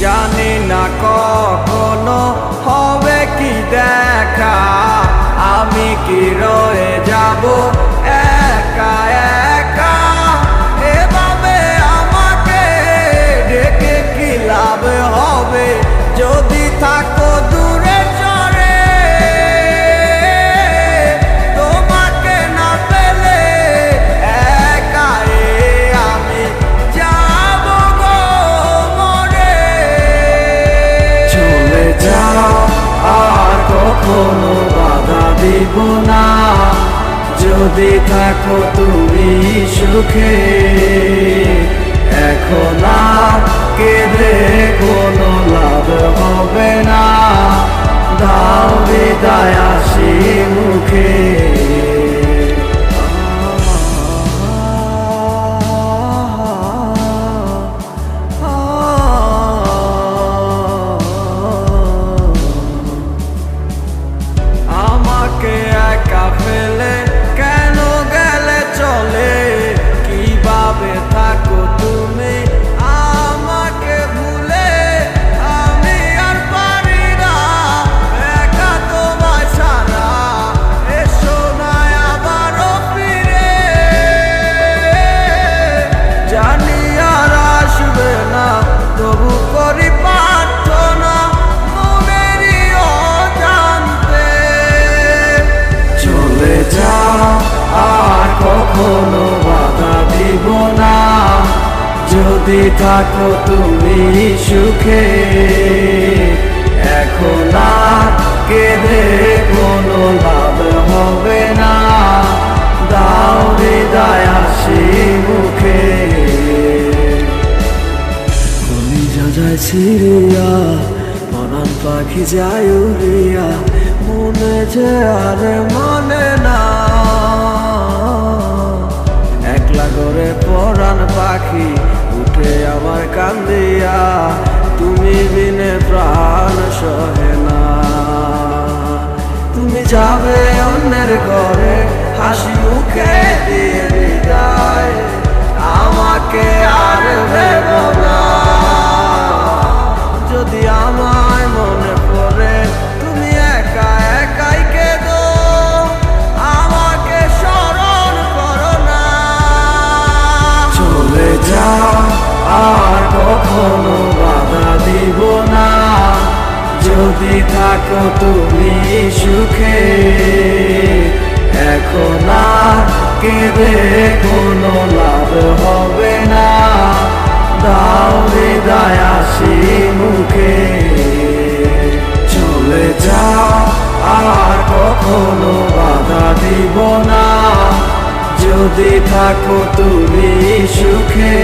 জানি না কখনো হবে কি দেখা, আমি কি রয়ে যাব একা একা। এভাবে আমাকে ডেকে কি লাভ হবে, যদি থাকো দূরে চরে। তোমাকে না পেলে একা আমি যাব গো মরে। চলে যাও আর কখনো বাধা দিব না, যদি থাকো তুমি সুখে। এখন আর কেঁদে কোনো লাভ হবে না, দাও বিদায় হাসি মুখে। আমাকে একা ফেলে কেন গেলে চলে, কিভাবে থাকো তুমি আমাকে ভুলে। আমি আর পারি না একা তোমায় ছাড়া, এসো না আবারও ফিরে। জানি আর আসবে না, তবু করি প্রার্থনা মনেরই অজান্তে। চলে যাও আর কখনো বাধা দিব না, যদি থাকো তুমি সুখে। এখন আর কেঁদে কোনো লাভ হবে না, দাও বিদায় হাসি মুখে। কলিজা যায় ছিড়িয়া, পরাণ পাখি যায় উড়িয়া, মনে যে আর মানে না। একলা করে পরাণ পাখি উঠে আমার কান্দিয়া, তুমি বিনে প্রাণ সহে না। তুমি যাবে অন্যের ঘরে, হাসি মুখে দিয়ে বিদায়, আমাকে আর ভেবো না। যদি আমায় মনে পড়ে তুমি একা একাই কেঁদো, আমাকে স্মরণ করো না। চলে যাও আর কখনো বাধা দিব না, যদি থাকো তুমি সুখে। এখন আর কেঁদে কোনো লাভ হবে না, দাও বিদায় হাসি মুখে। চলে যাও আর কখনো বাধা দিব না, যদি থাকো তুমি সুখে।